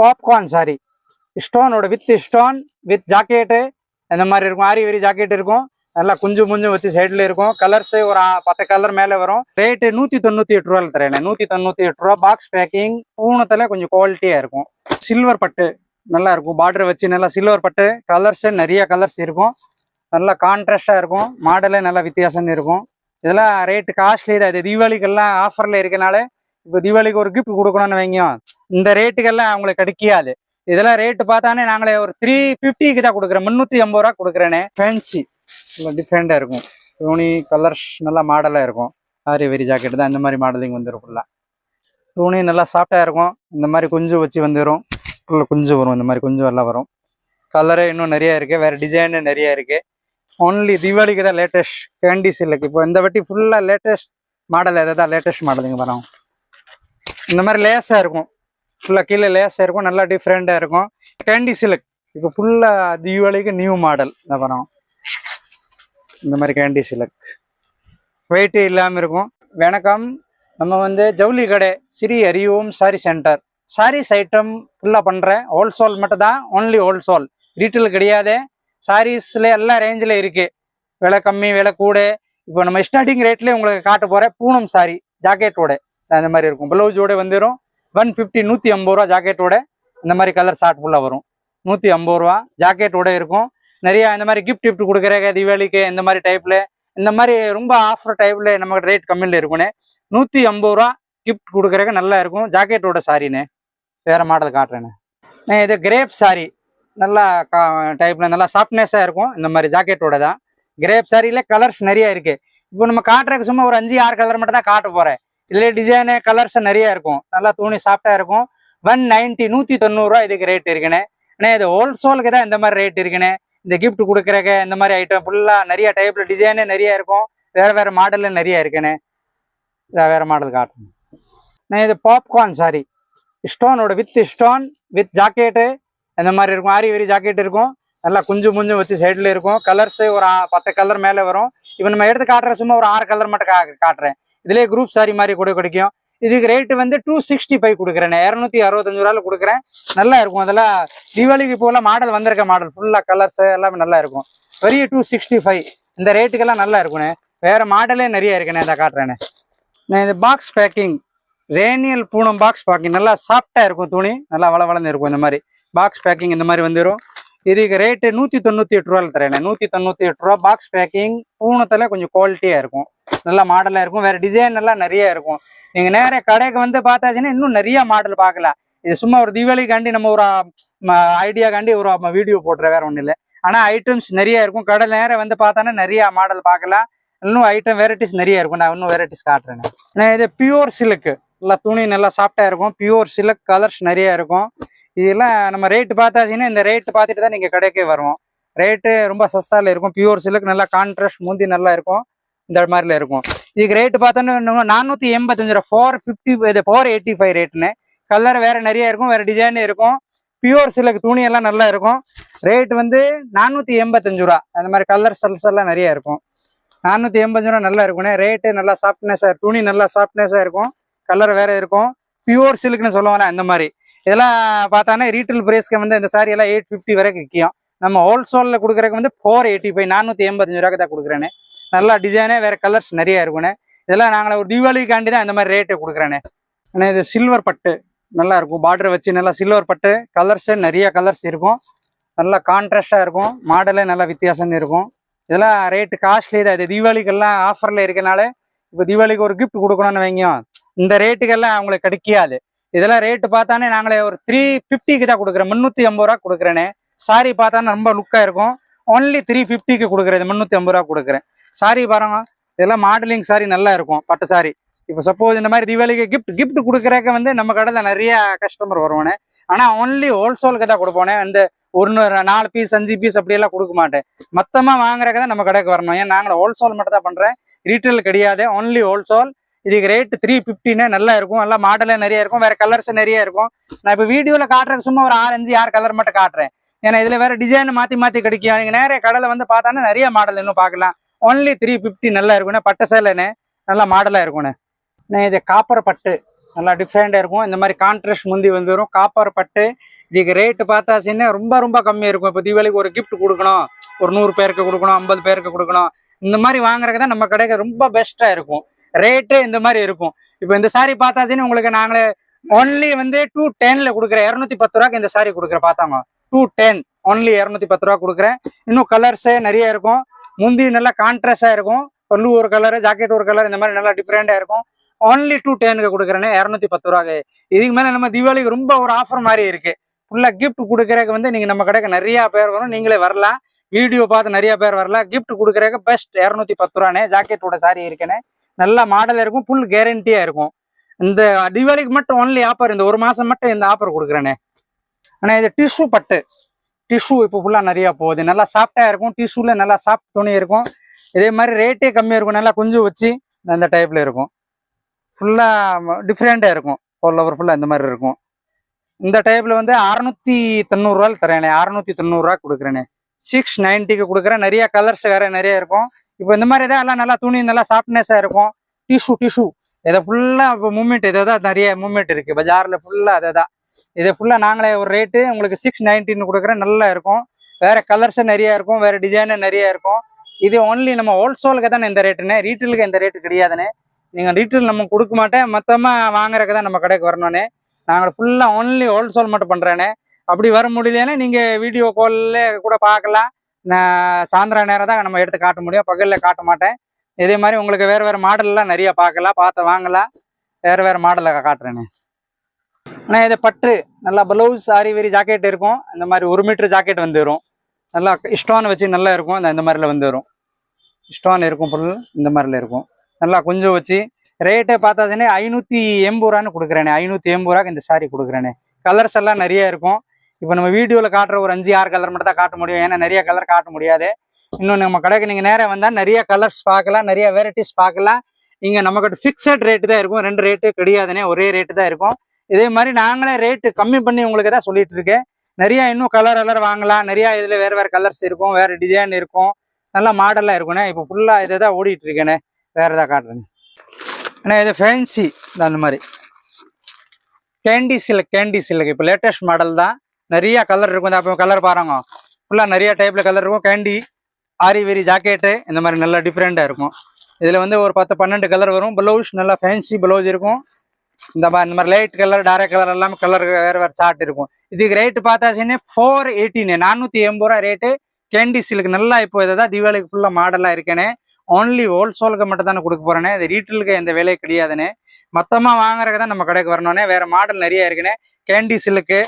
Popcorn sari ஸ்டோனோட with stone with jacket இந்த மாதிரி இருக்கும். ஆரி வெரி ஜாக்கெட் இருக்கும். நல்லா குஞ்சும் வச்சு சைடில் இருக்கும். கலர்ஸ் ஒரு 10 கலர் மேலே வரும். ரேட்டு 198 ரூபாயில் தரேன். 198 ரூபா. பாக்ஸ் பேக்கிங் பூனத்தில் கொஞ்சம் குவாலிட்டியாக இருக்கும். சில்வர் பட்டு நல்லா இருக்கும். பார்டர் வச்சு நல்லா சில்வர் பட்டு. கலர்ஸ் நிறைய கலர்ஸ் இருக்கும். நல்லா கான்ட்ராஸ்டாக இருக்கும். மாடலே நல்லா வித்தியாசம் இருக்கும். இதெல்லாம் ரேட்டு காஸ்ட்லி தான். இது தீபாவளிக்கெல்லாம் ஆஃபரில் இருக்கனால இப்போ தீபாவளிக்கு ஒரு கிஃப்ட் கொடுக்கணும்னு வைங்க, இந்த ரேட்டுக்கெல்லாம் அவங்களுக்கு கிடைக்காது. இதெல்லாம் ரேட்டு பார்த்தானே நாங்களே ஒரு 350க்கு தான் கொடுக்குறேன். 380 ரூபா கொடுக்குறேனே. ஃபேன்சி நல்லா டிஃப்ரெண்டாக இருக்கும். துணி கலர்ஸ் நல்லா மாடலாக இருக்கும். ஆரி வெரி ஜாக்கெட் தான் இந்த மாதிரி மாடலிங் வந்துடும். ஃபுல்லாக துணி நல்லா சாஃப்டாக இருக்கும். இந்த மாதிரி குஞ்சு வச்சு வந்துடும். ஃபுல்லாக குஞ்சு வரும். இந்த மாதிரி குஞ்சு எல்லாம் வரும். கலரு இன்னும் நிறைய இருக்குது. வேறு டிசைனு நிறைய இருக்குது. ஓன்லி தீபாவளிக்கு தான் லேட்டஸ்ட் கேண்டி சில்க். இப்போ இந்த வாட்டி ஃபுல்லாக லேட்டஸ்ட் மாடல் எதாவது தான் லேட்டஸ்ட் மாடலுங்க வரும். இந்த மாதிரி லேஸாக இருக்கும். ஃபுல்லாக கீழே லேஸாக இருக்கும். நல்லா டிஃப்ரெண்ட்டாக இருக்கும். கேண்டி சில்க் இப்போ ஃபுல்லாக தீபாவளிக்கு நியூ மாடல் தான் வரும். இந்த மாதிரி கேண்டி சில்க் வெயிட்டு இல்லாமல் இருக்கும். வணக்கம், நம்ம ஜவுளி கடை ஸ்ரீ ஹரிஓம் சாரி சென்டர். சாரீஸ் ஐட்டம் ஃபுல்லாக பண்ணுறேன். ஹோல்சோல் மட்டும் தான். ஓன்லி ஹோல்சோல், ரீட்டெயில் கிடையாது. சாரீஸில் எல்லா ரேஞ்சில் இருக்குது. விலை கம்மி விலை கூட. இப்போ நம்ம ஸ்டார்டிங் ரேட்லேயே உங்களுக்கு காட்ட போகிறேன். பூனம் சாரி ஜாக்கெட்டோட அந்த மாதிரி இருக்கும். ப்ளவுஸோட வந்துடும். 150 150 ரூபா ஜாக்கெட்டோட. இந்த மாதிரி கலர் ஷார்ட் ஃபுல்லாக வரும். 150 ரூபா ஜாக்கெட்டோட இருக்கும். நிறையா இந்த மாதிரி கிஃப்ட் கொடுக்குறாங்க தீபாவளிக்கு. இந்த மாதிரி டைப்பில் இந்த மாதிரி ரொம்ப ஆஃபர் டைப்பில் நமக்கு ரேட் கம்மியில் இருக்குண்ணே. 150 ரூபா கிஃப்ட் கொடுக்குறாங்க. நல்லா இருக்கும். ஜாக்கெட்டோட சாரிண்ணே. வேறு மாடல் காட்டுறேண்ணே. இது கிரேப் சாரி நல்லா டைப்பில் நல்லா சாஃப்ட்னஸாக இருக்கும். இந்த மாதிரி ஜாக்கெட்டோட தான். கிரேப் சாரியில் கலர்ஸ் நிறைய இருக்குது. இப்போ நம்ம காட்டுறதுக்கு சும்மா ஒரு 5-6 கலர் மட்டும் தான் காட்ட போகிறேன். இதில் டிசைனு கலர்ஸ் நிறைய இருக்கும். நல்லா துணி சாஃப்டாக இருக்கும். 190 190 ரூபா இதுக்கு ரேட் இருக்குண்ணே. ஆனால் இது ஹோல்சோலுக்கு தான் இந்த மாதிரி ரேட் இருக்குண்ணே. இந்த கிஃப்ட் கொடுக்குறக்கு இந்த மாதிரி ஐட்டம் ஃபுல்லாக நிறைய டைப்பில் டிசைனு நிறைய இருக்கும். வேறு மாடலில் நிறைய இருக்குண்ணே. வேறு மாடல் காட்டணும். இது பாப்கார்ன் சாரி ஸ்டோனோட வித் ஸ்டோன் வித் ஜாக்கெட்டு இந்த மாதிரி இருக்கும். ஆரி வெரி ஜாக்கெட் இருக்கும். நல்லா குஞ்சு வச்சு சைடில் இருக்கும். கலர்ஸ் ஒரு 10 கலர் மேலே வரும். இப்போ நம்ம எடுத்து காட்டுற சும்மா ஒரு 6 கலர் மட்டும் காட்டுறேன். இதுலேயே குரூப் சாரி மாதிரி கூட கிடைக்கும். இதுக்கு ரேட்டு 265 கொடுக்குறேன். 265 ரூபாயில் கொடுக்குறேன். நல்லா இருக்கும். அதெல்லாம் தீபாவளிக்கு இப்போலாம் மாடல் வந்திருக்க மாடல் ஃபுல்லாக கலர்ஸ் எல்லாமே நல்லா இருக்கும். வெறும் 265 இந்த ரேட்டுக்கெல்லாம் நல்லா இருக்குண்ணே. வேறு மாடலே நிறைய இருக்குண்ணே. இதை காட்டுறேண்ணே. இது பாக்ஸ் பேக்கிங் ரேனியல் பூனம் பாக்ஸ் பேக்கிங் நல்லா சாஃப்டாக இருக்கும். துணி நல்லா வளர்ந்து இருக்கும். இந்த மாதிரி பாக்ஸ் பேக்கிங் இந்த மாதிரி வந்துடும். இதுக்கு ரேட்டு 198 ரூபாயில் தரேன். 198 ரூபா. பாக்ஸ் பேக்கிங் பூனத்தில் கொஞ்சம் குவாலிட்டியாக இருக்கும். நல்லா மாடலாக இருக்கும். வேறு டிசைன் எல்லாம் நிறைய இருக்கும். நீங்கள் நேராக கடைக்கு பார்த்தாச்சுன்னா இன்னும் நிறைய மாடல் பார்க்கலாம். இது சும்மா ஒரு தீபாவளிக்காண்டி நம்ம ஒரு ஐடியாக்காண்டி ஒரு வீடியோ போட்டுற வேறு ஒன்றும் இல்லை. ஆனால் ஐட்டம்ஸ் நிறைய இருக்கும். கடை நேரம் பார்த்தானே நிறைய மாடல் பார்க்கலாம். இன்னும் ஐட்டம் வெரைட்டிஸ் நிறைய இருக்கும். நான் இன்னும் வெரைட்டிஸ் காட்டுறேன். இது பியூர் சில்க்கு. நல்லா துணி நல்லா சாஃப்டாக இருக்கும். பியூர் சில்க் கலர்ஸ் நிறைய இருக்கும். இதெல்லாம் நம்ம ரேட்டு பார்த்தாச்சுன்னா இந்த ரேட்டு பார்த்துட்டு தான் நீங்கள் கடைக்கே வருவோம். ரேட்டு ரொம்ப சஸ்தாவில் இருக்கும். பியூர் சில்க் நல்லா கான்ட்ராஸ்ட் முந்தி நல்லா இருக்கும். இந்த மாதிரில இருக்கும். இதுக்கு ரேட்டு பார்த்தோன்னா 485 ரூபா. 450 இது 485 ரேட்டுன்னு. கலர் வேறு நிறைய இருக்கும். வேறு டிசைனு இருக்கும். பியூர் சில்க் துணி எல்லாம் நல்லா இருக்கும். ரேட் 485 ரூபா. அந்த மாதிரி கலர் சல்ஸ் எல்லாம் நிறைய இருக்கும். 485 ரூபா நல்லா இருக்குண்ணே. ரேட்டு நல்லா சாஃப்ட்னஸாக துணி நல்லா சாஃப்ட்னஸாக இருக்கும். கலர் வேறு இருக்கும். பியூர் சில்க்னு சொல்லுவாங்க. இந்த மாதிரி இதெல்லாம் பார்த்தானே ரீட்டெயில் ப்ரைஸ்க்கு இந்த சாரி எல்லாம் 850 வரைக்கும் விற்கும். நம்ம ஹோல்சோலில் கொடுக்குறதுக்கு 485 485 ரூபாய்க்கு தான் கொடுக்குறேனே. நல்லா டிசைனே வேறு கலர்ஸ் நிறைய இருக்குண்ணே. இதெல்லாம் நாங்கள் ஒரு தீபாவளிக்காண்டி தான் இந்த மாதிரி ரேட்டு கொடுக்குறேனே. ஆனால் இது சில்வர் பட்டு நல்லா இருக்கும். பார்டர் வச்சு நல்லா சில்வர் பட்டு. கலர்ஸு நிறைய கலர்ஸ் இருக்கும். நல்லா கான்ட்ராஸ்டாக இருக்கும். மாடலே நல்லா வித்தியாசம் இருக்கும். இதெல்லாம் ரேட்டு காஸ்ட்லி தான். இது தீபாவளிக்கெல்லாம் ஆஃபரில் இருக்கனால இப்போ தீபாவளிக்கு ஒரு கிஃப்ட் கொடுக்கணும்னு வைங்க, இந்த ரேட்டுக்கெல்லாம் அவங்களுக்கு கிடைக்காது. இதெல்லாம் ரேட்டு பார்த்தானே நாங்களே ஒரு 350க்கு தான் கொடுக்குறேன். 350 ரூபா கொடுக்குறேனே. சாரி பார்த்தானே ரொம்ப லுக்காக இருக்கும். ஓன்லி 350க்கு கொடுக்குறேன். 350 ரூபா கொடுக்குறேன். சாரி பாருங்க. இதெல்லாம் மாடலிங் சாரி நல்லா இருக்கும். பட்டு சாரி. இப்போ சப்போஸ் இந்த மாதிரி தீபாவளிக்கு கிஃப்ட் கொடுக்குறக்க நம்ம கடையில் நிறைய கஸ்டமர் வருவானே. ஆனால் ஓன்லி ஹோல்சோலுக்கு தான் கொடுப்போனே. இந்த 4 பீஸ் 5 பீஸ் அப்படியெல்லாம் கொடுக்க மாட்டேன். மொத்தமாக வாங்குறக்க தான் நம்ம கடைக்கு வரணும். ஏன் நாங்கள் ஹோல்சோல் மட்டும் தான் பண்ணுறேன். ரீட்டெயில் கிடையாது. Only wholesale. இதுக்கு ரேட்டு 350 நல்லா இருக்கும். நல்லா மாடலே நிறைய இருக்கும். வேறு கலர்ஸ் நிறைய இருக்கும். நான் இப்போ வீடியோவில் காட்டுறதுக்கு சும்மா ஒரு 6 கலர் மட்டும் காட்டுறேன். ஏன்னா இதில் வேறு டிசைன் மாற்றி கிடைக்கும். நீங்கள் நேரே கடையில் பார்த்தானே நிறைய மாடல் இன்னும் பார்க்கலாம். ஓன்லி 350 நல்லா இருக்குண்ணே. பட்டு சேலைண்ணே. நல்லா மாடலாக இருக்குண்ணே. இது காப்பர் பட்டு நல்லா டிஃப்ரெண்டாக இருக்கும். இந்த மாதிரி கான்ட்ராஸ்ட் முந்தி வந்துடும். காப்பர் பட்டு. இதுக்கு ரேட்டு பார்த்தாச்சுன்னா ரொம்ப ரொம்ப கம்மியாக இருக்கும். இப்போ தீபாவளிக்கு ஒரு கிஃப்ட் கொடுக்கணும், ஒரு 100 பேருக்கு கொடுக்கணும், 50 பேருக்கு கொடுக்கணும், இந்த மாதிரி வாங்குறதுக்கு தான் நம்ம கடைக்கு ரொம்ப பெஸ்ட்டாக இருக்கும். ரேட்டு இந்த மாதிரி இருக்கும். இப்போ இந்த சாரி பார்த்தாச்சுன்னு உங்களுக்கு நாங்களே ஒன்லி வந்து 210ல கொடுக்குறேன். 210 ரூபாய்க்கு இந்த சாரி கொடுக்குறேன். பார்த்தாங்க 210 ஒன்லி 210 ரூபா கொடுக்குறேன். இன்னும் கலர்ஸே நிறைய இருக்கும். முந்தி நல்லா கான்ட்ராஸ்டாக இருக்கும். பல்லு ஒரு கலரு, ஜாக்கெட் ஒரு கலர், இந்த மாதிரி நல்லா டிஃப்ரெண்டாக இருக்கும். ஒன்லி 210க்கு கொடுக்குறேனே 210 ரூபாய்க்கு. இதுக்கு மேலே நம்ம தீபாவளிக்கு ரொம்ப ஒரு ஆஃபர் மாதிரி இருக்கு. ஃபுல்லாக கிஃப்ட் கொடுக்குறதுக்கு வந்து நீங்கள் நம்ம கடைக்கு நிறையா பேர் வரும். நீங்களே வரலாம், வீடியோ பார்த்து நிறைய பேர் வரலாம். கிஃப்ட் கொடுக்குறதுக்கு பெஸ்ட் 210 ரூபானே. ஜாக்கெட்டோட சாரி இருக்குன்னு நல்லா மாடல் இருக்கும். ஃபுல் கேரண்டியாக இருக்கும். இந்த தீபாவளிக்கு மட்டும் ஒன்லி ஆஃபர், இந்த ஒரு மாதம் மட்டும் இந்த ஆஃபர் கொடுக்குறேனே. ஆனால் இது டிஷ்யூ பட்டு. டிஷ்யூ இப்போ ஃபுல்லாக நிறையா போகுது. நல்லா சாஃப்டாக இருக்கும். டிஷ்யூவில் நல்லா சாஃப்ட் துணி இருக்கும். இதே மாதிரி ரேட்டே கம்மியாக இருக்கும். நல்லா கொஞ்சம் வச்சு அந்த டைப்பில் இருக்கும். ஃபுல்லாக டிஃப்ரெண்ட்டாக இருக்கும். ஓவர் ஃபுல்லாக இந்த மாதிரி இருக்கும். இந்த டைப்பில் வந்து 690 ரூபாய்க்கு தரேனே. 690 ரூபா கொடுக்குறேனே. 690க்கு கொடுக்குறேன். நிறைய கலர்ஸ் வேறு நிறைய இருக்கும். இப்போ இந்த மாதிரி தான் எல்லாம் நல்லா துணி நல்லா சாஃப்ட்னஸாக இருக்கும். டிஷ்யூ இதை ஃபுல்லாக இப்போ மூமெண்ட் இதை தான் நிறைய மூமெண்ட் இருக்குது பஜாரில் ஃபுல்லாக. அதை தான் இதை ஃபுல்லாக நாங்களே ஒரு ரேட்டு உங்களுக்கு 690 கொடுக்குறேன். நல்லா இருக்கும். வேறு கலர்ஸு நிறையா இருக்கும். வேறு டிசைனு நிறையா இருக்கும். இது ஒன்லி நம்ம ஹோல்சேலுக்கு தானே இந்த ரேட்டுண்ணே. ரீட்டெயிலுக்கு இந்த ரேட்டு கிடையாதுண்ணே. நீங்கள் ரீட்டெயில் நம்ம கொடுக்க மாட்டேன், மொத்தமாக வாங்குறதுக்கு தான் நம்ம கடைக்கு வரணுண்ணே. நாங்கள் ஃபுல்லாக ஒன்லி ஹோல்சேல் மட்டும் பண்ணுறேனே. அப்படி வர முடியலன்னா நீங்கள் வீடியோ காலில் கூட பார்க்கலாம். நான் சாயந்தரம் நேரம் தான் நம்ம எடுத்து காட்ட முடியும், பகலில் காட்ட மாட்டேன். இதே மாதிரி உங்களுக்கு வேறு வேறு மாடல்லாம் நிறையா பார்க்கலாம், பார்த்து வாங்கலாம். வேறு வேறு மாடலில் காட்டுறேண்ணே. ஆனால் இது பட்டு நல்லா ப்ளவுஸ் ஆரி வெரி ஜாக்கெட் இருக்கும். இந்த மாதிரி 1 மீட்டர் ஜாக்கெட் வந்துடும். நல்லா ஸ்டோன் வச்சு நல்லா இருக்கும். இந்த மாதிரில வந்துடும். ஸ்டோன் இருக்கும் ஃபுல். இந்த மாதிரில இருக்கும். நல்லா கொஞ்சம் வச்சு ரேட்டை பார்த்தாச்சுன்னே 580 ரூபான்னு கொடுக்குறேனே. 580 ரூபாய்க்கு இந்த சாரி கொடுக்குறேனே. கலர்ஸ் எல்லாம் நிறைய இருக்கும். இப்போ நம்ம வீடியோவில் காட்டுற ஒரு 5-6 கலர் மட்டும் தான் காட்ட முடியும். ஏன்னா நிறைய கலர் காட்ட முடியாது. இன்னும் நம்ம கடைக்கு நீங்கள் நேராக வந்தால் நிறைய கலர்ஸ் பார்க்கலாம், நிறைய வெரைட்டிஸ் பார்க்கலாம். இங்கே நம்மக்கிட்ட ஃபிக்ஸட் ரேட்டு தான் இருக்கும். 2 ரேட்டு கிடையாதுன்னே, ஒரே ரேட்டு தான் இருக்கும். இதே மாதிரி நாங்களே ரேட்டு கம்மி பண்ணி உங்களுக்கு தான் சொல்லிட்டு இருக்கேன். நிறையா இன்னும் கலர் வாங்கலாம். நிறையா இதில் வேறு வேறு கலர்ஸ் இருக்கும், வேறு டிசைன் இருக்கும், நல்லா மாடலாக இருக்குண்ணே. இப்போ ஃபுல்லாக இதை தான் ஓடிட்டு இருக்கேனே. வேறு எதாவது காட்டுறேங்க. ஏன்னா இது ஃபேன்சி அந்த மாதிரி கேண்டி சில்க் இப்போ லேட்டஸ்ட் மாடல் தான். நிறையா கலர் இருக்கும். அப்போ கலர் பாருங்க, ஃபுல்லாக நிறையா டைப்பில் கலர் இருக்கும். கேண்டி ஆரி வெரி ஜாக்கெட்டு இந்த மாதிரி நல்லா டிஃப்ரெண்ட்டாக இருக்கும். இதில் வந்து ஒரு 10-12 கலர் வரும். ப்ளவுஸ் நல்லா ஃபேன்சி ப்ளவுஸ் இருக்கும். இந்த மாதிரி லைட் கலர், டார்க் கலர் எல்லாமே கலர் வேறு வேறு சார்ட் இருக்கும். இதுக்கு ரேட்டு பார்த்தாச்சுன்னே 418, 480 ரூபா ரேட்டு. கேண்டி சில்க் நல்லா இப்போ இதை தான் தீபாவளிக்கு ஃபுல்லாக மாடலாக இருக்கேனே. ஓன்லி ஹோல்சேலுக்கு மட்டும் தானே கொடுக்க போகிறேனே. இது ரீட்டெயிலுக்கு எந்த வேலையும் கிடையாதுன்னு. மொத்தமாக வாங்குறதுக்கு தான் நம்ம கடைக்கு வரணுன்னே. வேறு மாடல் நிறைய இருக்குண்ணே. கேண்டி சில்க்கு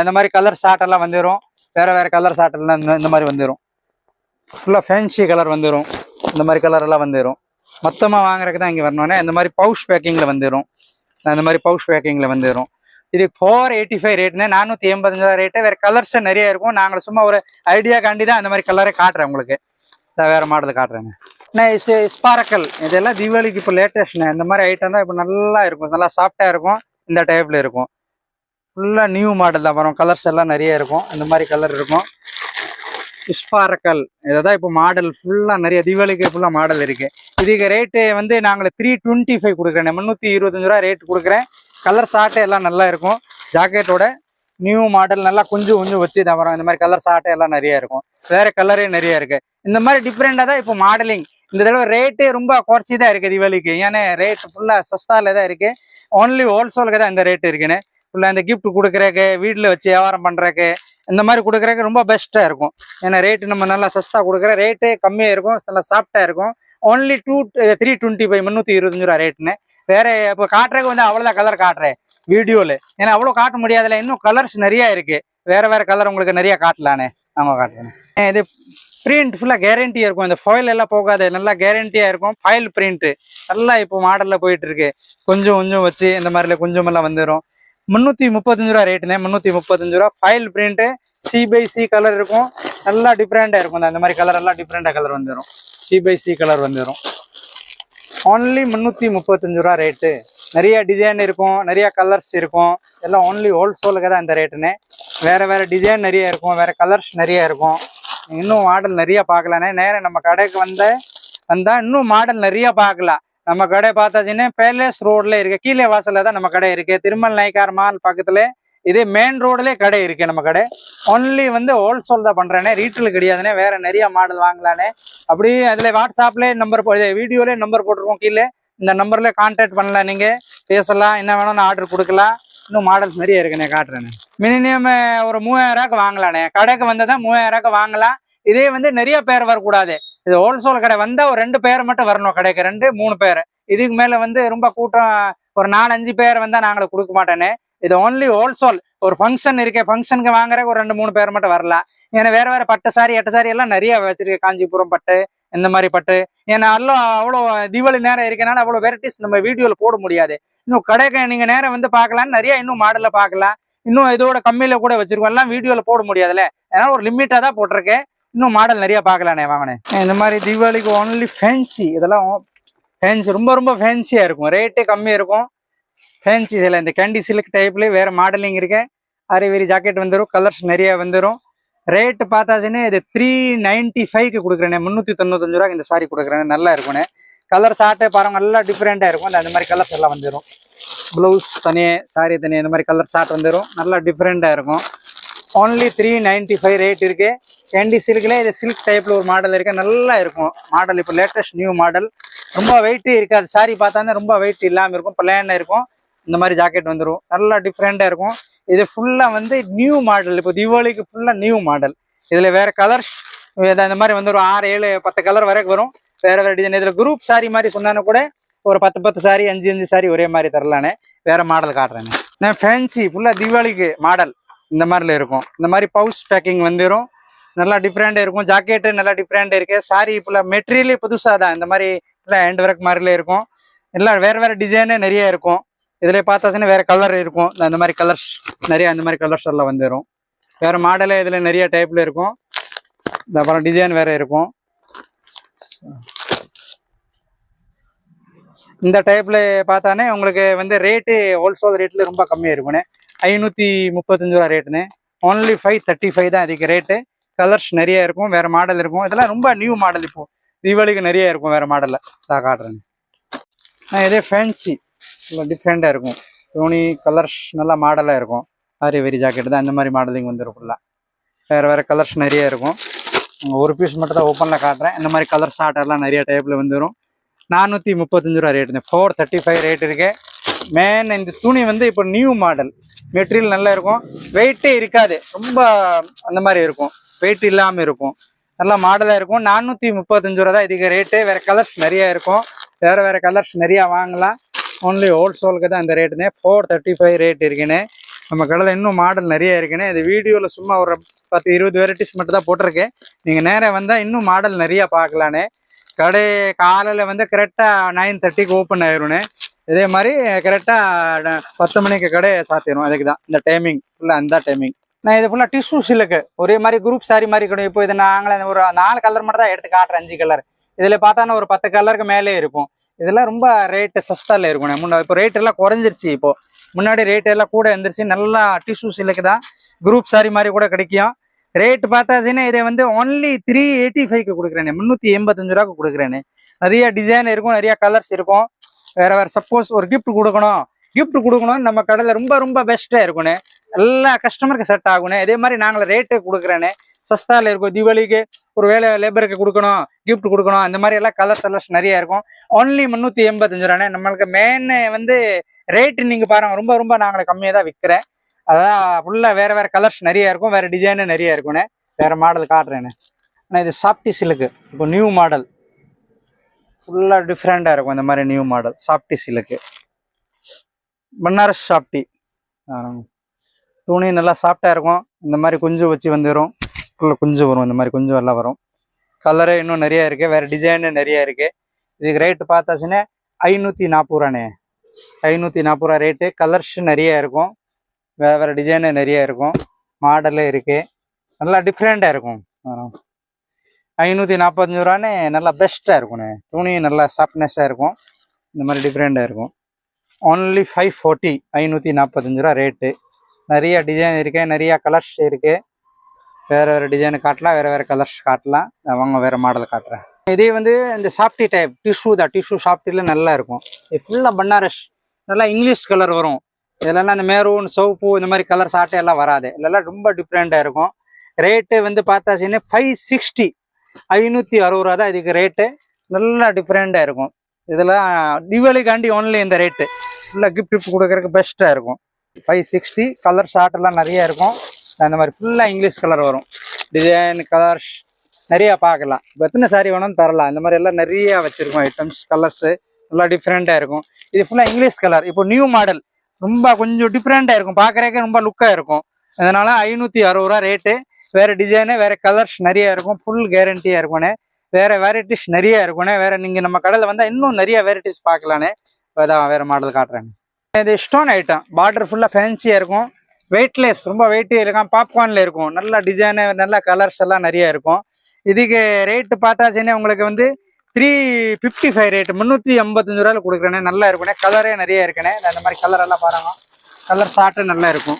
இந்த மாதிரி கலர் ஷார்ட்டெல்லாம் வந்துடும். வேறு கலர் ஷார்ட்டெல்லாம் இந்த மாதிரி வந்துடும். ஃபுல்லாக ஃபேன்சி கலர் வந்துடும். இந்த மாதிரி கலரெல்லாம் வந்துடும். மொத்தமாக வாங்குறதுக்கு தான் இங்கே வரணுன்னே. இந்த மாதிரி பவுச் பேக்கிங்கில் வந்துடும். இந்த மாதிரி பவுச் பேக்கிங்கில் வந்துடும். இது 485 ரேட்டுண்ணே. 485 ரூபா ரேட்டு. வேறு கலர்ஸ் நிறைய இருக்கும். நாங்கள் சும்மா ஒரு ஐடியாக்காண்டி தான் அந்த மாதிரி கலரே காட்டுறேன் உங்களுக்கு. வேறு மாடல் காட்டுறேங்க. ஸ்பார்க்கல் இதெல்லாம் தீபாவளிக்கு இப்போ லேட்டஸ்ட்ண்ணே. இந்த மாதிரி ஐட்டம் தான் இப்போ நல்லா இருக்கும். நல்லா சாஃப்டாக இருக்கும். இந்த டைப்பில் இருக்கும். ஃபுல்லாக நியூ மாடல் தான் வரும். கலர்ஸ் எல்லாம் நிறைய இருக்கும். இந்த மாதிரி கலர் இருக்கும். ஸ்பார்க்கல் இதை தான் இப்போ மாடல் ஃபுல்லாக நிறைய தீபாவளிக்கு ஃபுல்லாக மாடல் இருக்குது. இதுக்கு ரேட்டு வந்து நாங்கள் 325 கொடுக்குறேன். 325 ரூபா ரேட் கொடுக்குறேன். கலர் ஷார்ட்டு எல்லாம் நல்லா இருக்கும். ஜாக்கெட்டோட நியூ மாடல் நல்லா கொஞ்சம் வச்சு தான் வரும். இந்த மாதிரி கலர் ஷார்ட்டு எல்லாம் நிறைய இருக்கும். வேறு கலரே நிறைய இருக்குது. இந்த மாதிரி டிஃப்ரெண்டாக தான் இப்போ மாடலிங். இந்த தடவை ரேட்டு ரொம்ப குறைச்சி தான் இருக்குது தீபாவளிக்கு. ஏன்னா ரேட்டு ஃபுல்லாக சஸ்தாவில் தான் இருக்குது. ஓன்லி ஹோல்சேலுக்கு தான் இந்த ரேட்டு இருக்குன்னு. ஃபுல்லாக இந்த கிஃப்ட் கொடுக்குறக்கு, வீட்டில் வச்சு வியாபாரம் பண்ணுறக்கு, இந்த மாதிரி கொடுக்குறக்கு ரொம்ப பெஸ்ட்டாக இருக்கும். ஏன்னா ரேட்டு நம்ம நல்லா சஸ்தா கொடுக்குற ரேட்டு கம்மியாக இருக்கும். நல்லா சாஃப்டாக இருக்கும். ஓன்லி 325 325 ரூபா ரேட்டுன்னு. வேறு இப்போ காட்டுறதுக்கு வந்து அவ்வளோதான் கலர் காட்டுறேன் வீடியோவில். ஏன்னா அவ்வளோ காட்ட முடியாதுல. இன்னும் கலர்ஸ் நிறையா இருக்குது. வேறு கலர் உங்களுக்கு நிறையா காட்டலானே. நம்ம காட்டுறேன். இது பிரிண்ட் ஃபுல்லாக கேரண்டியாக இருக்கும். இந்த ஃபாயில் எல்லாம் போகாது. நல்லா கேரண்டியாக இருக்கும். ஃபாயில் பிரிண்ட்டு நல்லா இப்போ மாடலில் போயிட்டு இருக்கு. கொஞ்சம் வச்சு இந்த மாதிரில கொஞ்சமெல்லாம் வந்துடும். 335 ரூபா ரேட்டுண்ணே. 335 ரூபா. ஃபைல் பிரிண்ட்டு C/C கலர் இருக்கும். நல்லா டிஃப்ரெண்டாக இருக்கும். இந்த மாதிரி கலர் எல்லாம் டிஃப்ரெண்டாக கலர் வந்துடும். C/C கலர் வந்துடும். ஓன்லி 335 ரூபா ரேட்டு. நிறைய டிசைன் இருக்கும், நிறைய கலர்ஸ் இருக்கும். எல்லாம் ஓன்லி ஹோல்சேலுக்கு தான் இந்த ரேட்டுண்ணே. வேறு டிசைன் நிறைய இருக்கும். வேறு கலர்ஸ் நிறைய இருக்கும். இன்னும் மாடல் நிறைய பார்க்கலானே. நேரம் நம்ம கடைக்கு வந்தால் இன்னும் மாடல் நிறைய பார்க்கலாம். நம்ம கடை பார்த்தாச்சுன்னா பேலஸ் ரோட்ல இருக்கு, கீழே வாசல்ல தான் நம்ம கடை இருக்கு. திருமல் நாய்க்கார் மால் பக்கத்துல இதே மெயின் ரோட்லயே கடை இருக்கு நம்ம கடை. ஒன்லி வந்து ஹோல்சேல் தான் பண்றேனே, ரீட்டெயில் கிடையாதுனே. வேற நிறைய மாடல் வாங்கலானே. அப்படி அதுல வாட்ஸ்அப்ல நம்பர் வீடியோல நம்பர் போட்டிருக்கோம் கீழே. இந்த நம்பர்ல கான்டாக்ட் பண்ணலாம், நீங்க பேசலாம், என்ன வேணும்னு ஆர்டர் கொடுக்கலாம். இன்னும் மாடல்ஸ் நிறைய இருக்குண்ணே, காட்டுறேண்ணே. மினிமம் ஒரு 3000 வாங்கலாண்ணே. கடைக்கு வந்ததான் 3000 வாங்கலாம். இதே வந்து நிறைய பேர் வரக்கூடாது. இது ஹோல்சேல் கடை வந்தா ஒரு 2 பேர் மட்டும் வரணும் கடைக்கு, 2-3 பேர். இதுக்கு மேல வந்து ரொம்ப கூட்டம் ஒரு 4-5 பேர் வந்தா நாங்களுக்கு கொடுக்க மாட்டேனே. இது ஓன்லி ஹோல்சேல். ஒரு ஃபங்க்ஷன் இருக்கே, ஃபங்க்ஷனுக்கு வாங்குறதுக்கு ஒரு 2-3 பேர் மட்டும் வரலாம். ஏன்னா வேற வேற பட்டு சாரி 8 சாரி எல்லாம் நிறைய வச்சிருக்கேன், காஞ்சிபுரம் பட்டு இந்த மாதிரி பட்டு. ஏன்னா அவ்வளோ தீபாவளி நேரம் இருக்கனால அவ்வளோ வெரைட்டிஸ் நம்ம வீடியோல போட முடியாது. இன்னும் கடைக்கு நீங்க நேரம் வந்து பார்க்கலாம், நிறைய இன்னும் மாடல்ல பார்க்கலாம். இன்னும் இதோட கம்மியில கூட வச்சிருக்கோம், எல்லாம் வீடியோல போட முடியாதுல்ல. அதனால ஒரு லிமிட்டா தான் போட்டிருக்கேன். இன்னும் மாடல் நிறைய பார்க்கலானே, வாங்கினேன். இந்த மாதிரி தீபாவளிக்கு ஓன்லி ஃபேன்சி, இதெல்லாம் ஃபேன்சி ரொம்ப ரொம்ப ஃபேன்சியா இருக்கும், ரேட்டு கம்மியா இருக்கும். ஃபேன்சி இதில் இந்த கேண்டி சில்க் டைப்லேயே வேறு மாடலிங் இருக்கு. வெரி ஜாக்கெட் வந்துடும், கலர்ஸ் நிறைய வந்துடும். ரேட்டு பார்த்தாச்சுன்னா இது 395க்கு கொடுக்குறேனே, 395 ரூபாய்க்கு இந்த சாரி கொடுக்குறேன். நல்லா இருக்கும்ண்ணே. கலர் சாட்டே பாருங்க, நல்லா டிஃப்ரெண்ட்டாக இருக்கும். அந்த மாதிரி கலர்ஸ் எல்லாம் வந்துடும். ப்ளவுஸ் தனியே, சாரி தனியே, இந்த மாதிரி கலர் சாட் வந்துடும். நல்லா டிஃப்ரெண்ட்டாக இருக்கும். ஓன்லி 395 ரேட் இருக்கு. கேண்டி சில்க்ல இது சில்க் டைப்ல ஒரு மாடல் இருக்கு, நல்லா இருக்கும் மாடல். இப்போ லேட்டஸ்ட் நியூ மாடல். ரொம்ப வெயிட்டே இருக்காது, சாரி பார்த்தானே ரொம்ப வெயிட் இல்லாமல் இருக்கும், பிளான் இருக்கும். இந்த மாதிரி ஜாக்கெட் வந்துடும், நல்லா டிஃப்ரெண்டா இருக்கும். இது ஃபுல்லா வந்து நியூ மாடல். இப்போ தீபாவளிக்கு ஃபுல்லா நியூ மாடல். இதுல வேற கலர்ஸ் இந்த மாதிரி வந்து ஒரு 6, 7, 10 கலர் வரைக்கும் வரும். வேற வேற டிசைன். இதுல குரூப் சாரி மாதிரி சொன்னானு கூட ஒரு 10 சாரி 5 சாரி ஒரே மாதிரி தரலானே. வேற மாடல் காட்டுறேன் நான். ஃபேன்சி ஃபுல்லா தீபாவளிக்கு மாடல் இந்த மாதிரில இருக்கும். இந்த மாதிரி பவுச் பேக்கிங் வந்துடும், நல்லா டிஃப்ரெண்டா இருக்கும். ஜாக்கெட்டு நல்லா டிஃப்ரெண்டா இருக்கு. சாரி ஃபுல்லா மெட்டீரியலே புதுசா தான், இந்த மாதிரி ஹேண்ட் ஒர்க் மாதிரில இருக்கும். எல்லாம் வேற வேற டிசைனே நிறைய இருக்கும். இதுல பார்த்தாச்சுன்னா வேற கலர் இருக்கும். அந்த மாதிரி கலர்ஸ் நிறைய, அந்த மாதிரி கலர்ஸ் எல்லாம் வந்துடும். வேற மாடலே இதுல நிறைய டைப்ல இருக்கும். இந்த அப்புறம் டிசைன் வேற இருக்கும். இந்த டைப்ல பார்த்தானே உங்களுக்கு வந்து ரேட்டு ஹோல்சேல் ரேட்ல ரொம்ப கம்மியா இருக்குண்ணே. 535 ரூபா ரேட்டுன்னு. ஓன்லி 535 தான் அதுக்கு ரேட்டு. கலர்ஸ் நிறைய இருக்கும், வேற மாடல் இருக்கும். இதெல்லாம் ரொம்ப நியூ மாடல். இப்போ தீபாவளிக்கு நிறைய இருக்கும் வேற மாடல்ல. காட்டுறேன். இதே ஃபேன்சி நல்லா டிஃப்ரெண்டா இருக்கும். துணி கலர்ஸ் நல்லா மாடலா இருக்கும். வெரி ஜாக்கெட் தான், இந்த மாதிரி மாடலிங் வந்துடும் ஃபுல்லா. வேற வேற கலர்ஸ் நிறைய இருக்கும். ஒரு பீஸ் மட்டும் தான் ஓப்பன்ல காட்டுறேன். இந்த மாதிரி கலர் ஷார்ட் எல்லாம் நிறைய டைப்ல வந்துடும். 435 ரூபா ரேட்டு. 435 ரேட் இருக்கு. மேன் இந்த துணி வந்து இப்போ நியூ மாடல். மெட்டீரியல் நல்லா இருக்கும், வெயிட்டே இருக்காது, ரொம்ப அந்த மாதிரி இருக்கும், வெயிட் இல்லாம இருக்கும், நல்லா மாடலா இருக்கும். 435 ரூபா தான் இதுக்கு ரேட்டு. வேற கலர்ஸ் நிறைய இருக்கும், வேற வேற கலர்ஸ் நிறைய வாங்கலாம். ஓன்லி ஹோல்சேலுக்கு தான் இந்த ரேட்டுனே. 435 ரேட் இருக்குன்னு. நம்ம கடையில் இன்னும் மாடல் நிறைய இருக்குன்னு. இது வீடியோவில் சும்மா ஒரு 10-20 வெரைட்டிஸ் மட்டும் தான் போட்டிருக்கேன். நீங்கள் நேராக வந்தால் இன்னும் மாடல் நிறையா பார்க்கலானே. கடை காலையில் வந்து கரெக்டாக 9:30க்கு ஓப்பன் ஆயிரும்னு. இதே மாதிரி கரெக்டாக 10 மணிக்கு கடை சாத்திடும். அதுக்கு தான் இந்த டைமிங் ஃபுல்லாக, அந்த டைமிங். நான் இது ஃபுல்லாக டிஷ்யூ சில்க்கு ஒரே மாதிரி குரூப் சாரி மாதிரி கிடையாது. இப்போ இது நாங்களே ஒரு 4 கலர் மட்டும் தான் எடுத்து காட்டுறேன், 5 கலர். இதுல பார்த்தானா ஒரு 10 கலருக்கு மேலே இருக்கும். இதெல்லாம் ரொம்ப ரேட்டு சஸ்தால இருக்கும். இப்போ ரேட் எல்லாம் குறைஞ்சிருச்சு. இப்போ முன்னாடி ரேட் எல்லாம் கூட இருந்துருச்சு. நல்லா டிஷ்யூ சில்க்கு தான், குரூப் சாரி மாதிரி கூட கிடைக்கும். ரேட் பார்த்தாச்சுன்னா இதை வந்து ஓன்லி 385க்கு கொடுக்குறேனே, 385 ரூபாய்க்கு கொடுக்குறேனே. நிறைய டிசைன் இருக்கும், நிறைய கலர்ஸ் இருக்கும். வேற வேற சப்போஸ் ஒரு கிஃப்ட் கொடுக்கணும் நம்ம கடையில் ரொம்ப ரொம்ப பெஸ்ட்டாக இருக்குண்ணே. எல்லா கஸ்டமருக்கு செட் ஆகுண்ணே. இதே மாதிரி நாங்கள் ரேட்டு கொடுக்குறேனே, சஸ்தால இருக்கும். தீபாவளிக்கு ஒரு வேலை லேபருக்கு கொடுக்கணும், கிஃப்ட் கொடுக்கணும், அந்த மாதிரி எல்லாம் கலர்ஸ் நிறைய இருக்கும். ஓன்லி 385 ரூபானே. நம்மளுக்கு மெயின் வந்து ரேட்டு நீங்க பாருங்க, ரொம்ப ரொம்ப நாங்கள் கம்மியாக தான் விற்கிறேன். அதான் ஃபுல்லா வேற வேற கலர்ஸ் நிறைய இருக்கும், வேற டிசைனு நிறைய இருக்குண்ணே. வேற மாடல் காட்டுறேன்னு. ஆனால் இது சாப்டி சில்க்கு, இப்போ நியூ மாடல் ஃபுல்லா டிஃப்ரெண்டா இருக்கும். இந்த மாதிரி நியூ மாடல் சாப்டி சில்க்கு, பனாரஸ் சாப்டி. துணி நல்லா சாஃப்டா இருக்கும். இந்த மாதிரி குஞ்சு வச்சு வந்துடும், குஞ்சு வரும், இந்த மாதிரி குஞ்சு எல்லாம் வரும். கலரு இன்னும் நிறைய இருக்கு, வேற டிசைனு நிறைய இருக்கு. இதுக்கு ரேட்டு பார்த்தாச்சுன்னா 540 ரூபாண்ணே. 540 ரூபா ரேட்டு. கலர்ஸ் நிறைய இருக்கும், வேற வேற டிசைனு நிறைய இருக்கும், மாடலு இருக்கு, நல்லா டிஃப்ரெண்டா இருக்கும். 545 ரூபான்னு நல்லா பெஸ்டா இருக்குண்ணே. துணி நல்லா சாஃப்ட்னஸா இருக்கும், இந்த மாதிரி டிஃப்ரெண்டா இருக்கும். ஓன்லி 540, 545 ரூபா ரேட்டு. நிறைய டிசைன் இருக்கு, நிறைய கலர்ஸ் இருக்கு. வேற வேற டிசைன் காட்டலாம், வேற வேற கலர்ஸ் காட்டலாம். வாங்க வேற மாடல் காட்டுறேன். இதே வந்து இந்த சாஃப்டி டைப் டிஷ்யூ தான், டிஷ்யூ சாஃப்டில நல்லா இருக்கும். இது ஃபுல்லாக பனாரஸ் நல்லா இங்கிலீஷ் கலர் வரும். இதெல்லாம் அந்த மெரூன் சிவப்பு இந்த மாதிரி கலர் சாட்டை எல்லாம் வராது. இதெல்லாம் ரொம்ப டிஃப்ரெண்ட்டாக இருக்கும். ரேட்டு வந்து பார்த்தாச்சுன்னா 560 560 தான் இதுக்கு ரேட்டு. நல்லா டிஃப்ரெண்ட்டாக இருக்கும். இதெல்லாம் தீபாவளிக்காண்டி ஒன்லி இந்த ரேட்டு. ஃபுல்லாக கிஃப்ட் கொடுக்கறதுக்கு பெஸ்ட்டாக இருக்கும். 560 கலர் ஷார்ட்லாம் நிறைய இருக்கும். அந்த மாதிரி ஃபுல்லாக இங்கிலீஷ் கலர் வரும். டிசைன் கலர்ஸ் நிறையா பார்க்கலாம். இப்போ எத்தனை சாரி வேணும்னு தரலாம். இந்த மாதிரி எல்லாம் நிறைய வச்சுருக்கோம் ஐட்டம்ஸ் கலர்ஸு நல்லா டிஃப்ரெண்ட்டாக இருக்கும். இது ஃபுல்லாக இங்கிலீஷ் கலர். இப்போ நியூ மாடல் ரொம்ப கொஞ்சம் டிஃப்ரெண்ட்டாக இருக்கும். பார்க்குறதுக்கே ரொம்ப லுக்காக இருக்கும். அதனால 560 ரேட்டு. வேறு டிசைனு வேறு கலர்ஸ் நிறைய இருக்கும். ஃபுல் கேரண்டியாக இருக்கும்ண்ணே. வேறு வெரைட்டிஸ் நிறைய இருக்கும்ண்ணே. வேறு நீங்கள் நம்ம கடையில் வந்தால் இன்னும் நிறைய வெரைட்டிஸ் பார்க்கலானே. அதான் வேறு மாடல் காட்டுறேன். இது ஸ்டோன் ஐட்டம். பார்டர் ஃபுல்லாக ஃபேன்சியாக இருக்கும். வெயிட்லெஸ் ரொம்ப வெயிட்டே இருக்கும். பாப்கார்னில் இருக்கும். நல்ல டிசைனு நல்ல கலர்ஸ் எல்லாம் நிறைய இருக்கும். இதுக்கு ரேட்டு பார்த்தாச்சுன்னா உங்களுக்கு வந்து 355 ரேட்டு 385 ரூபாயில் கொடுக்குறேனே. நல்லா இருக்குண்ணே. கலரே நிறைய இருக்குண்ணே. இந்த மாதிரி கலர் எல்லாம் பாருங்க. கலர் ஷார்ட்டு நல்லா இருக்கும்.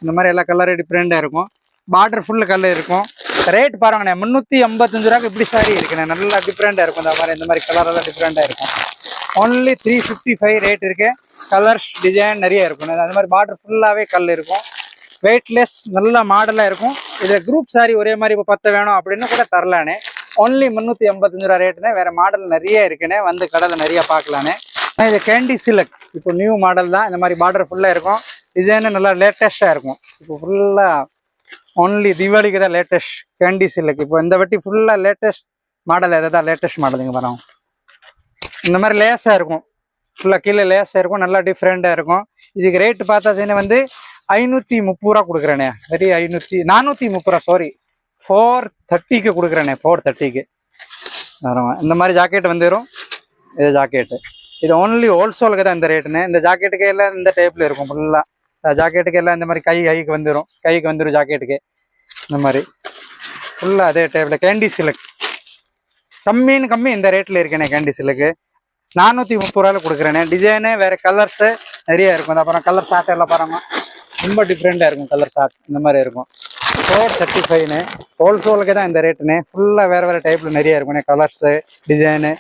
இந்த மாதிரி எல்லா கலரும் டிஃப்ரெண்ட்டாக இருக்கும். பார்டர் ஃபுல்லு கலர் இருக்கும். ரேட் பாருங்கண்ணே 385 ரூபாய்க்கு இப்படி சாரி இருக்குண்ணே. நல்லா டிஃப்ரெண்ட்டாக இருக்கும். இந்த மாதிரி கலரெல்லாம் டிஃப்ரெண்ட்டாக இருக்கும். ஒன்லி 355 ரேட் இருக்கு. கலர்ஸ் டிசைன் நிறைய இருக்கும். அந்த மாதிரி பார்டர் ஃபுல்லாகவே கல் இருக்கும். வெயிட்லெஸ் நல்ல மாடலாக இருக்கும். இதில் குரூப் சாரி ஒரே மாதிரி இப்போ 10 வேணும் அப்படின்னு கூட தரலானே. ஒன்லி 385 ரூபா ரேட்டுனே. வேறு மாடல் நிறைய இருக்குண்ணே. வந்து கடையில் நிறைய பார்க்கலானே. இது கேண்டி சில்க் இப்போ நியூ மாடல் தான். இந்த மாதிரி பார்டர் ஃபுல்லாக இருக்கும். டிசைனு நல்லா லேட்டஸ்ட்டாக இருக்கும். இப்போ ஃபுல்லாக ஒன்லி தீபாவளிக்கு தான் லேட்டஸ்ட் கேண்டி சில்க். இப்போ இந்த வாட்டி ஃபுல்லாக லேட்டஸ்ட் மாடல் எதை தான் லேட்டஸ்ட் மாடல் இங்கே வரோம். இந்த மாதிரி லேஸாக இருக்கும். ஃபுல்லாக கீழே லேஸாக இருக்கும். நல்லா டிஃப்ரெண்ட்டாக இருக்கும். இதுக்கு ரேட்டு பார்த்தா வந்து 530 ரூபா கொடுக்குறேனே. வெரி 430 ரூபா சாரி 430க்கு கொடுக்குறேனே. 430க்கு வரும். இந்த மாதிரி ஜாக்கெட் வந்துடும். இது ஜாக்கெட்டு. இது ஒன்லி ஹோல்சேலுக்கு தான் இந்த ரேட்டுன்னு. இந்த ஜாக்கெட்டுக்கு எல்லாம் இந்த டைப்பில் இருக்கும். ஃபுல்லாக ஜாக்கெட்டுக்கு எல்லாம் இந்த மாதிரி கைக்கு வந்துடும் ஜாக்கெட்டுக்கு. இந்த மாதிரி ஃபுல்லாக அதே டைப்பில் கேண்டி சில்க் கம்மி இந்த ரேட்டில் இருக்கேனே. கேண்டி சில்க்கு 430 ரூபாயில் கொடுக்குறேனே. டிசைனு வேறு கலர்ஸு நிறைய இருக்கும். அப்புறம் கலர் ஷார்ட் எல்லாம் பாருங்க. ரொம்ப டிஃப்ரெண்ட்டாக இருக்கும். கலர் ஷார்ட் இந்த மாதிரி இருக்கும். 435ன்னு ஹோல்சேலுக்கு தான் இந்த ரேட்டுன்னு. ஃபுல்லாக வேறு டைப்பில் நிறைய இருக்குண்ணே. கலர்ஸு டிசைனு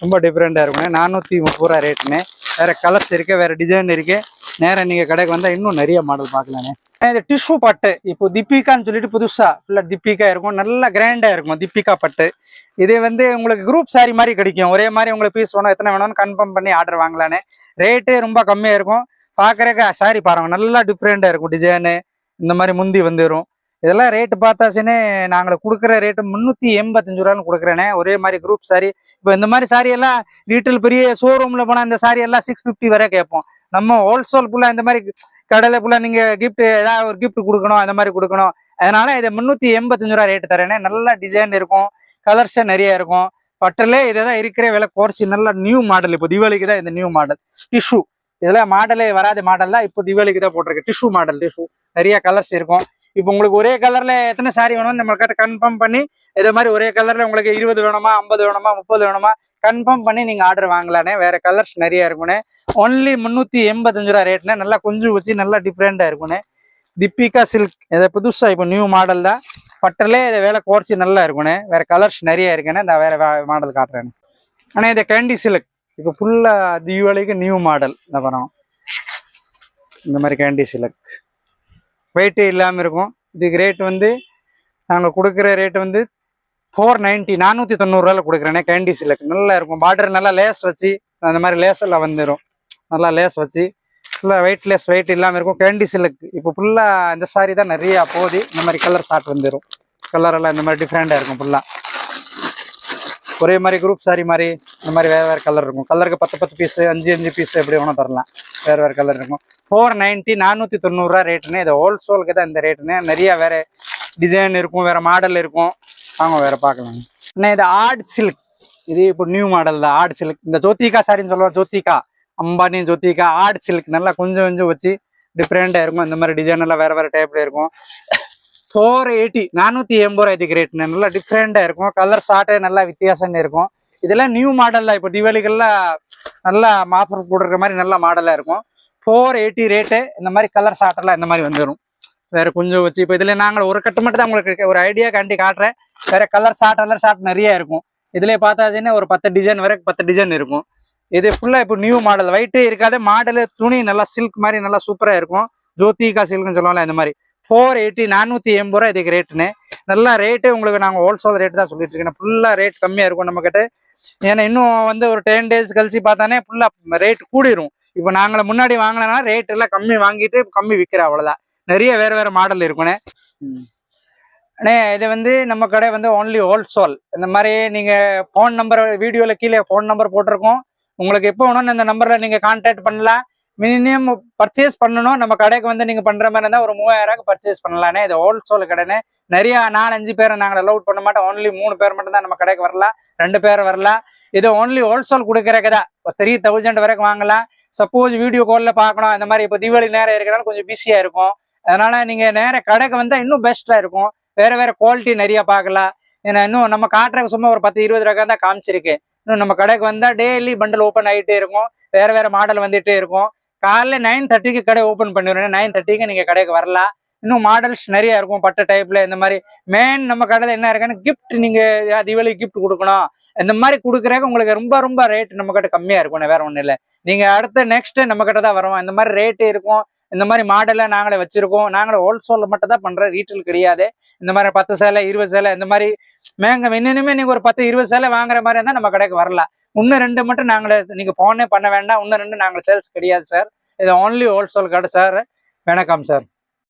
ரொம்ப டிஃப்ரெண்ட்டாக இருக்குண்ணே. 430 ரூபா ரேட்டுன்னு. வேறு கலர்ஸ் இருக்குது. வேறு டிசைன் இருக்குது. நேராக நீங்கள் கடைக்கு வந்தால் இன்னும் நிறைய மாடல் பார்க்கலாண்ணே. இது டிஷ்யூ பட்டு இப்போ திப்பிகான்னு சொல்லிட்டு புதுசாக ஃபுல்லாக திப்பிகா இருக்கும். நல்லா கிராண்டாக இருக்கும் திப்பிகா பட்டு. இது வந்து உங்களுக்கு குரூப் சாரி மாதிரி கிடைக்கும். ஒரே மாதிரி உங்களுக்கு பீஸ் வேணும் எத்தனை வேணும்னு கன்ஃபார்ம் பண்ணி ஆர்டர் வாங்கலானே. ரேட்டு ரொம்ப கம்மியாக இருக்கும். பார்க்குறக்கு சாரி பாருங்க நல்லா டிஃப்ரெண்ட்டாக இருக்கும். டிசைனு இந்த மாதிரி முந்தி வந்துடும். இதெல்லாம் ரேட்டு பார்த்தாச்சுன்னே நாங்கள் கொடுக்குற ரேட்டு 385 ரூபான்னு கொடுக்குறேனே. ஒரே மாதிரி குரூப் சாரி. இப்போ இந்த மாதிரி சாரி எல்லாம் ரீட்டைல் பெரிய ஷோரூமில் போனால் இந்த சாரி எல்லாம் 650 வரை கேட்போம். நம்ம ஹோல்சேல் ஃபுல்லாக இந்த மாதிரி கடையில் ஃபுல்லாக நீங்கள் கிஃப்ட் ஏதாவது ஒரு கிஃப்ட் கொடுக்கணும் அந்த மாதிரி கொடுக்கணும். அதனால இதை 385 ரூபா ரேட்டு தரேனே. நல்லா டிசைன் இருக்கும். கலர்ஸே நிறைய இருக்கும். பட்டிலே இதை தான் இருக்கிற விலை குறைச்சி நல்லா நியூ மாடல். இப்போ தீபாவளிக்கு தான் இந்த நியூ மாடல் டிஷ்யூ. இதெல்லாம் மாடலே வராத மாடல் தான். இப்போ தீபாவளிக்கு தான் போட்டிருக்கு டிஷ்யூ மாடல். டிஷ்யூ நிறைய கலர்ஸ் இருக்கும். இப்போ உங்களுக்கு ஒரே கலர்ல எத்தனை சாரி வேணும்னு நம்மள்கிட்ட கன்ஃபார்ம் பண்ணி இதே மாதிரி ஒரே கலர்ல உங்களுக்கு 20 வேணுமா 50 வேணுமா 30 வேணுமா கன்ஃபார்ம் பண்ணி நீங்க ஆர்டர் வாங்கலானே. வேற கலர்ஸ் நிறைய இருக்குண்ணே. ஒன்லி 385 ரூபா ரேட்னே. நல்லா கொஞ்சம் வச்சு நல்லா டிஃப்ரெண்டா இருக்குண்ணே. திப்பிகா சில்க் இதை புதுசா இப்போ நியூ மாடல் தான். பட்டிலே இதை வேலை குறைச்சி நல்லா இருக்குண்ணே. வேற கலர்ஸ் நிறைய இருக்குண்ணே. இந்த வேற மாடல் காட்டுறேன். ஆனால் இதை கேண்டி சில்க் இப்போ ஃபுல்லா தீபாவளிக்கு நியூ மாடல் வரும். இந்த மாதிரி கேண்டி சில்க் வெயிட்டே இல்லாமல் இருக்கும். இதுக்கு ரேட் வந்து நாங்கள் கொடுக்குற ரேட் வந்து 490 490 ரூபாயில் கொடுக்குறேனே. கேண்டி சில்க் நல்லா இருக்கும். பார்டர் நல்லா லேஸ் வச்சு அந்த மாதிரி லேஸ் எல்லாம் வந்துடும். நல்லா லேஸ் வச்சு ஃபுல்லாக வெயிட்லெஸ் வெயிட் இல்லாமல் இருக்கும். கேண்டி சில்க் இப்போ ஃபுல்லாக இந்த சாரி தான் நிறையா போகுது. இந்த மாதிரி கலர் ஷார்ட் வந்துடும். கலரெல்லாம் இந்த மாதிரி டிஃப்ரெண்ட்டாக இருக்கும். ஃபுல்லாக ஒரே மாதிரி குரூப் சாரி மாதிரி இந்த மாதிரி வேறு கலர் இருக்கும். கலருக்கு 10 பீஸு 5 பீஸு எப்படி வேணும் தரலாம். வேறு கலர் இருக்கும். 490 490 ரூபா ரேட்டுன்னு. இது ஹோல்சேலுக்கு தான் இந்த ரேட்டுன்னு. நிறைய வேறு டிசைன் இருக்கும். வேறு மாடல் இருக்கும். வாங்க வேறு பார்க்கலாம். இன்னும் இது ஆர்ட் சில்க். இது இப்போ நியூ மாடல் தான் ஆர்ட் சில்க். இந்த ஜோத்திகா சாரின்னு சொல்லுவாங்க. ஜோத்திகா அம்பானி ஜோத்திகா ஆர்ட் சில்க் நல்லா கொஞ்சம் வச்சு டிஃப்ரெண்ட்டாக இருக்கும். இந்த மாதிரி டிசைன் எல்லாம் வேறு டைப்ல இருக்கும். 480 480 ரூபா இதுக்கு ரேட்னு. நல்லா டிஃப்ரெண்ட்டாக இருக்கும். கலர் ஷார்ட்டே நல்லா வித்தியாசம் இருக்கும். இதெல்லாம் நியூ மாடல் தான். இப்போ தீபாவளிக்கெல்லாம் நல்லா ஆஃபர் போடுற மாதிரி நல்ல மாடலாக இருக்கும். 480 ரேட்டு. இந்த மாதிரி கலர் ஷார்ட்டெல்லாம் இந்த மாதிரி வந்துடும். வேறு கொஞ்சம் வச்சு இப்போ இதில் நாங்கள் ஒரு கட்டு மட்டும் தான் உங்களுக்கு ஒரு ஐடியா காண்டி காட்டுறேன். வேறு கலர் ஷார்ட் நிறைய இருக்கும். இதுல பார்த்தாச்சுன்னா ஒரு 10 டிசைன் வரைக்கும் 10 டிசைன் இருக்கும். இது ஃபுல்லா இப்போ நியூ மாடல், ஒயிட்டே இருக்காது மாடல். துணி நல்லா சில்க் மாதிரி நல்லா சூப்பரா இருக்கும். ஜோதிகா சில்க்னு சொல்லுவாங்க இந்த மாதிரி. 480 480 ரூபா இதுக்கு ரேட்டுன்னு. நல்லா ரேட்டு உங்களுக்கு நாங்கள் ஹோல்சேல் ரேட்டு தான் சொல்லிட்டு இருக்கேன். ஃபுல்லா ரேட் கம்மியா இருக்கும் நம்ம கிட்ட. ஏன்னா இன்னும் வந்து ஒரு 10 டேஸ் கழிச்சு பார்த்தானே ஃபுல்லா ரேட் கூடிரும். இப்போ நாங்களை முன்னாடி வாங்கினா ரேட் எல்லாம் கம்மி வாங்கிட்டு கம்மி விற்கிறேன், அவ்வளவுதான். நிறைய வேற மாடல் இருக்குண்ணே. அண்ணே இது வந்து நம்ம கடை வந்து ஓன்லி ஹோல்சேல். இந்த மாதிரி நீங்க ஃபோன் நம்பர் வீடியோல கீழே ஃபோன் நம்பர் போட்டிருக்கோம். உங்களுக்கு எப்போ வேணும்னு இந்த நம்பர்ல நீங்க கான்டாக்ட் பண்ணலாம். மினிமம் பர்ச்சேஸ் பண்ணணும். நம்ம கடைக்கு வந்து நீங்க பண்ற மாதிரி இருந்தா ஒரு 3000 பர்ச்சேஸ் பண்ணலானே. இது ஹோல்சேல் கடைனே. நிறைய 4-5 பேரை நாங்கள் அலௌட் பண்ண மாட்டோம். ஓன்லி 3 பேர் மட்டும் தான் நம்ம கடைக்கு வரலாம், 2 பேர் வரலாம். இது ஓன்லி ஹோல்சேல் கொடுக்குற கடை. 3000 வரைக்கும் வாங்கலாம். சப்போஸ் வீடியோ காலில் பார்க்கணும் அந்த மாதிரி இப்போ தீபாவளி நேரம் இருக்கிறனால கொஞ்சம் பிஸியா இருக்கும். அதனால நீங்க நேர கடைக்கு வந்தா இன்னும் பெஸ்டா இருக்கும். வேற குவாலிட்டி நிறைய பார்க்கலாம். ஏன்னா இன்னும் நம்ம காட்டுறதுக்கு சும்மா ஒரு 10-20 ரகம் தான் காமிச்சிருக்கு. இன்னும் நம்ம கடைக்கு வந்தா டெய்லி பண்டல் ஓப்பன் ஆகிட்டே இருக்கும். வேற மாடல் வந்துட்டே இருக்கும். காலைல 9:30க்கு கடை ஓப்பன் பண்ணிடுறேன். 9:30க்கு நீங்க கடைக்கு வரலாம். இன்னும் மாடல்ஸ் நிறைய இருக்கும். பட்டு டைப்ல இந்த மாதிரி மெயின் நம்ம கடையில என்ன இருக்குன்னு கிஃப்ட், நீங்க தீபாவளி கிஃப்ட் கொடுக்கணும் இந்த மாதிரி கொடுக்குறதுக்கு உங்களுக்கு ரொம்ப ரேட் நம்ம கிட்ட கம்மியா இருக்கும். வேற ஒண்ணும் இல்லை. நீங்க அடுத்த நெக்ஸ்ட் நம்ம கிட்ட தான் வருவோம். இந்த மாதிரி ரேட்டு இருக்கும். இந்த மாதிரி மாடலை நாங்களே வச்சிருக்கோம். நாங்களே ஹோல்சேல் மட்டும் தான் பண்றோம், ரீட்டெயில் கிடையாது. இந்த மாதிரி 10 சேலை 20 சேலை இந்த மாதிரி இன்னுமே நீங்க ஒரு 10-20 சேலை வாங்குற மாதிரி இருந்தா நம்ம கடைக்கு வரலாம். 1-2 மட்டும் நாங்களே, நீங்க போனே பண்ண வேண்டாம். 1-2 நாங்கள் சேல்ஸ் கிடையாது சார். இது ஓன்லி ஹோல்சேல் கடை சார். வணக்கம் சார்.